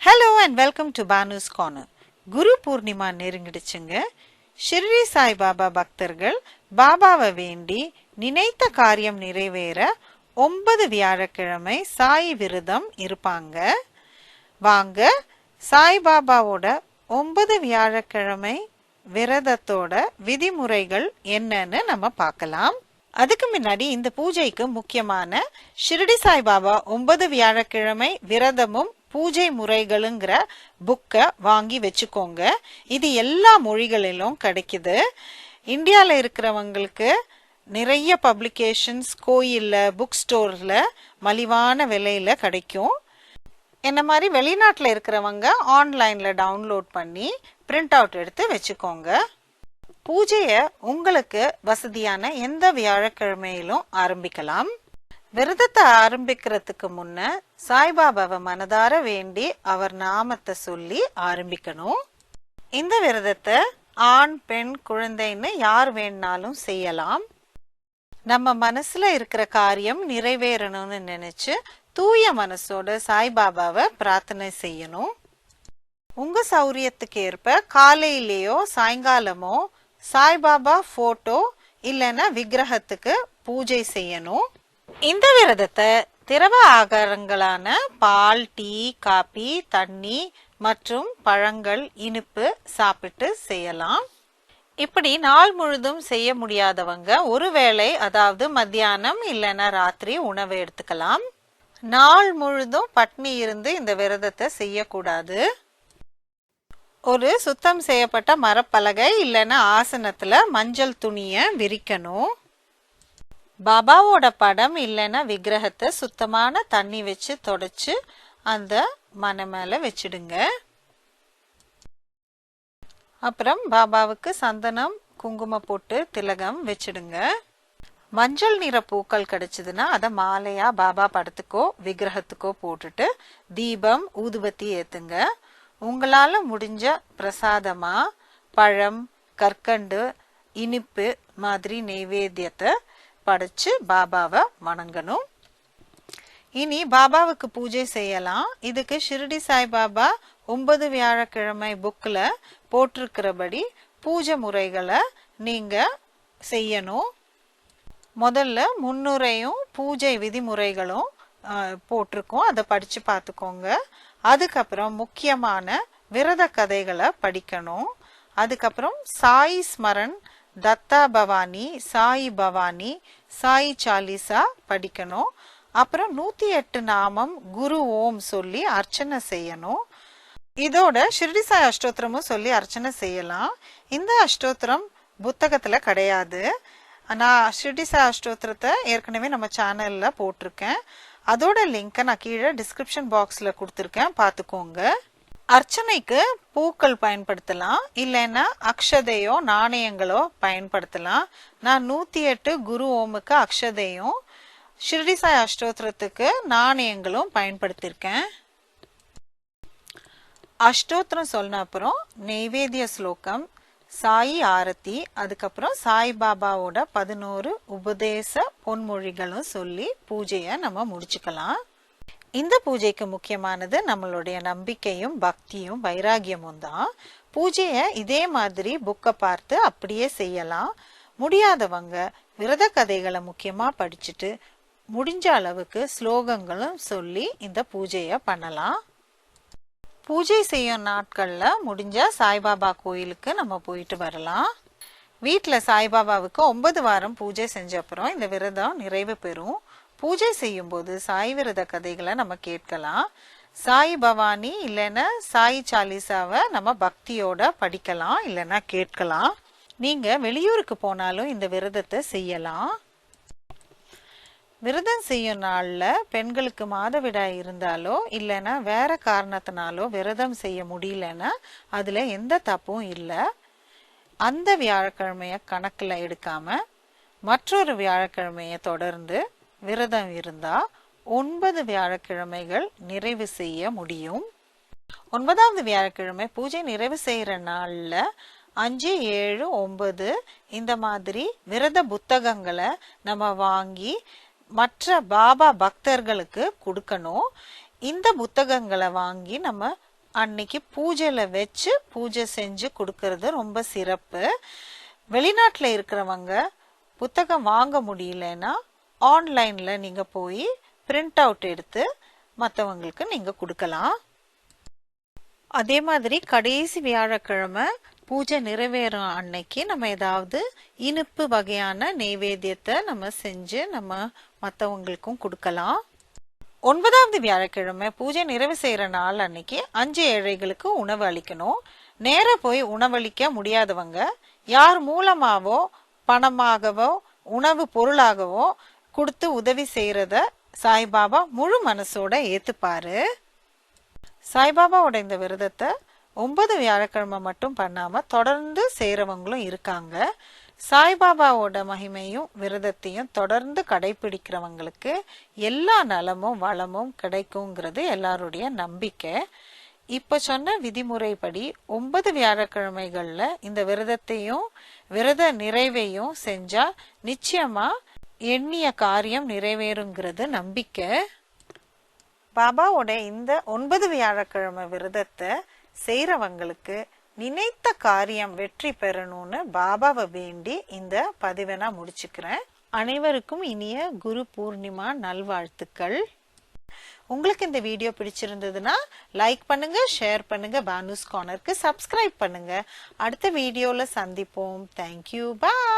Hello and welcome to Banu's Corner. Guru Purnima நெருங்கிடுச்சுங்க. Shirdi Sai Baba பக்தர்கள் பாபாவை வேண்டி நினைத்த காரியம் நிறைவேற 9 வியாழக்கிழமை சாய் விரதம் இருப்பாங்க. வாங்க சாய் பாபாவோட 9 வியாழக்கிழமை விரதத்தோட விதிமுறைகள் என்னன்னு நம்ம பார்க்கலாம். அதுக்கு முன்னாடி இந்த பூஜைக்கு முக்கியமான ஷிர்டி சாய் பாபா 9 வியாழக்கிழமை விரதமும் பூஜை முறைகளுங்கிற புக்கை வாங்கி வச்சுக்கோங்க. இது எல்லா மொழிகளிலும் கிடைக்குது. இந்தியாவில் இருக்கிறவங்களுக்கு நிறைய பப்ளிகேஷன்ஸ் கோயில்ல புக் ஸ்டோர்ல மலிவான விலையில கிடைக்கும். என்ன மாதிரி வெளிநாட்டில் இருக்கிறவங்க ஆன்லைன்ல டவுன்லோட் பண்ணி பிரிண்ட் அவுட் எடுத்து வச்சுக்கோங்க. பூஜையை உங்களுக்கு வசதியான எந்த வியாழக்கிழமையிலும் ஆரம்பிக்கலாம். விரதத்தை ஆரம்பிக்கிறதுக்கு முன்ன சாய்பாபாவை மனதார வேண்டி அவர் நாமத்தை சொல்லி ஆரம்பிக்கணும். இந்த விரதத்தை ஆண் பெண் குழந்தைன்னு யார் வேணாலும் செய்யலாம். நம்ம மனசுல இருக்கிற காரியம் நிறைவேறணும்னு நினைச்சு தூய மனசோட சாய்பாபாவை பிரார்த்தனை செய்யணும். உங்க சௌரியத்துக்கு ஏற்ப காலையிலேயோ சாயங்காலமோ சாய்பாபா போட்டோ இல்லைன்னா விக்கிரகத்துக்கு பூஜை செய்யணும். இந்த விரதத்தை திரவ ஆகாரங்களான பால், டீ, காபி, தண்ணி மற்றும் பழங்கள், இனிப்பு சாப்பிட்டு செய்யலாம். இப்படி நாள் முழுதும் செய்ய முடியாதவங்க ஒருவேளை, அதாவது மத்தியானம் இல்லைன்னா ராத்திரி உணவு எடுத்துக்கலாம். நாள் முழுதும் பட்னி இருந்து இந்த விரதத்தை செய்யக்கூடாது. ஒரு சுத்தம் செய்யப்பட்ட மரப்பலகை இல்லைன்னா ஆசனத்துல மஞ்சள் துணிய விரிக்கணும். பாபாவோட படம் இல்லைன்னா விக்கிரகத்தை சுத்தமான தண்ணி வச்சு தொடச்சு அந்த மனை மேல வச்சிடுங்க. அப்புறம் பாபாவுக்கு சந்தனம், குங்குமம் போட்டு திலகம் வச்சிடுங்க. மஞ்சள் நிற பூக்கள் கிடைச்சதுன்னா அதை மாலையா பாபா படத்துக்கோ விக்கிரகத்துக்கோ போட்டுட்டு தீபம், ஊதுபத்தி ஏத்துங்க. உங்களால முடிஞ்ச பிரசாதமா பழம், கற்கண்டு, இனிப்பு மாதிரி நெய்வேத்தியத்தை படைச்சு பாபாவை வணங்கணும். இனி பாபாவுக்கு பூஜை செய்யலாம். இதுக்கு ஷிர்டி சாய் பாபா 9 வியாழக்கிழமை புக்ல போட்டிருக்கிறபடி பூஜை முறைகளை நீங்க செய்யணும். முதல்ல முன்னுரையும் பூஜை விதிமுறைகளும் போட்டிருக்கோம், அதை படிச்சு பார்த்துக்கோங்க. அதுக்கப்புறம் முக்கியமான விரத கதைகளை படிக்கணும். அதுக்கப்புறம் சாய் ஸ்மரன், தத்தா பவானி, சாய் பவானி, சாய் சாலிசா படிக்கணும். அப்புறம் 108 நாமம் குரு ஓம் சொல்லி அர்ச்சனை செய்யணும். இதோட ஷிர்டி சாய் அஷ்டோத்திரமும் சொல்லி அர்ச்சனை செய்யலாம். இந்த அஷ்டோத்திரம் புத்தகத்துல கிடையாது. நான் ஷிர்டி சாய் அஷ்டோத்திரத்தை ஏற்கனவே நம்ம சேனல்ல போட்டிருக்கேன். அதோட லிங்கை நான் கீழே டிஸ்கிரிப்ஷன் பாக்ஸ்ல கொடுத்துருக்கேன், பார்த்துக்கோங்க. அர்ச்சனைக்கு பூக்கள் பயன்படுத்தலாம், இல்லைன்னா அக்ஷதையோ நாணயங்களோ பயன்படுத்தலாம். நான் 108 குரு ஓமுக்கு அக்ஷதையும் ஷிர்டி சாய் அஷ்டோத்திரத்துக்கு நாணயங்களும் பயன்படுத்தியிருக்கேன். அஷ்டோத்திரம் சொன்ன அப்புறம் நெய்வேத்திய ஸ்லோகம், சாயி ஆரத்தி, அதுக்கப்புறம் சாய் பாபாவோட 11 உபதேச பொன்மொழிகளும் சொல்லி பூஜையை நம்ம முடிச்சுக்கலாம். இந்த பூஜைக்கு முக்கியமானது நம்மளுடைய நம்பிக்கையும் பக்தியும் வைராகியமும் தான். பூஜையை இதே மாதிரி புக்கை பார்த்து அப்படியே செய்யலாம். முடியாதவங்க விரத கதைகளை முக்கியமா படிச்சுட்டு முடிஞ்ச அளவுக்கு ஸ்லோகங்களும் சொல்லி இந்த பூஜையை பண்ணலாம். பூஜை செய்யும் நாட்கள்ல முடிஞ்ச சாய்பாபா கோயிலுக்கு நம்ம போயிட்டு வரலாம். வீட்டுல சாய்பாபாவுக்கு 9 வாரம் பூஜை செஞ்ச அப்புறம் இந்த விரதம் நிறைவு பெறும். பூஜை செய்யும் போது சாய் விரத கதைகளை நம்ம கேட்கலாம். சாய் பவானி இல்லைன்னா சாய் சாலிசாவை நம்ம பக்தியோட படிக்கலாம், இல்லைன்னா கேட்கலாம். நீங்க வெளியூருக்கு போனாலும் இந்த விரதத்தை செய்யலாம். விரதம் செய்யும் நாள்ல பெண்களுக்கு மாதவிடாய் இருந்தாலோ இல்லைன்னா வேற காரணத்தினாலோ விரதம் செய்ய முடியலன்னா அதுல எந்த தப்பும் இல்லை. அந்த வியாழக்கிழமைய கணக்குல எடுக்காம மற்றொரு வியாழக்கிழமைய தொடர்ந்து விரதம் இருந்தா 9 வியாழக்கிழமைகள் நிறைவு செய்ய முடியும். 9வது வியாழக்கிழமை பூஜை நிறைவு செய்யற நாள்ல 5, 7, 9 இந்த மாதிரி விரத புத்தகங்களை நம்ம வாங்கி மற்ற பாபா பக்தர்களுக்கு கொடுக்கணும். இந்த புத்தகங்களை வாங்கி நம்ம அன்னைக்கு பூஜையில வச்சு பூஜை செஞ்சு கொடுக்கறது ரொம்ப சிறப்பு. வெளிநாட்டுல இருக்கிறவங்க புத்தகம் வாங்க முடியலன்னா ஆன்லைன்ல நீங்க போய் பிரிண்ட் அவுட் எடுத்து மற்றவங்களுக்கு நீங்க கொடுக்கலாம். அதே மாதிரி கடைசி வியாழக்கிழமை பூஜை நிறைவேறும் அன்னைக்கு நம்ம ஏதாவது இனிப்பு வகையான நெய்வேத்தியத்தை நம்ம செஞ்சு நம்ம மற்றவங்களுக்கும் கொடுக்கலாம். 9வது வியாழக்கிழமை பூஜை நிறைவு செய்யற நாள் அன்னைக்கு 5 ஏழைகளுக்கு உணவு அளிக்கணும். நேர போய் உணவளிக்க முடியாதவங்க யார் மூலமாவோ பணமாகவோ உணவு பொருளாகவோ கொடுத்து உதவி செய்யறத சாய்பாபா முழு மனசோட ஏத்துப்பாரு. சாய்பாபாவோட இந்த விரதத்தை 9 வியாழக்கிழமை மட்டும் பண்ணாம தொடர்ந்து செய்யறவங்களும் இருக்காங்க. சாய்பாபாவோட மகிமையும் விரதத்தையும் தொடர்ந்து கடைபிடிக்கிறவங்களுக்கு எல்லா நலமும் வளமும் கிடைக்குங்கிறது எல்லாருடைய நம்பிக்கை. இப்ப சொன்ன விதிமுறைப்படி 9 வியாழக்கிழமைகள்ல இந்த விரதத்தையும் விரத நிறைவையும் செஞ்சா நிச்சயமா எண்ணிய காரியம் நிறைவேறுங்கிறது நம்பிக்கை. பாபாவோட இந்த 9 வியாழக்கிழமை விரதத்தை செய்யறவங்களுக்கு நினைத்த காரியம் வெற்றி பெறணும்னு பாபாவை வேண்டி இந்த பதிவை நான் முடிச்சுக்கிறேன். அனைவருக்கும் இனிய குரு பூர்ணிமா நல்வாழ்த்துக்கள். உங்களுக்கு இந்த வீடியோ பிடிச்சிருந்ததுன்னா லைக் பண்ணுங்க, ஷேர் பண்ணுங்க, பானுஸ் கார்னருக்கு சப்ஸ்கிரைப் பண்ணுங்க. அடுத்த வீடியோல சந்திப்போம். தேங்க்யூ, பாய்.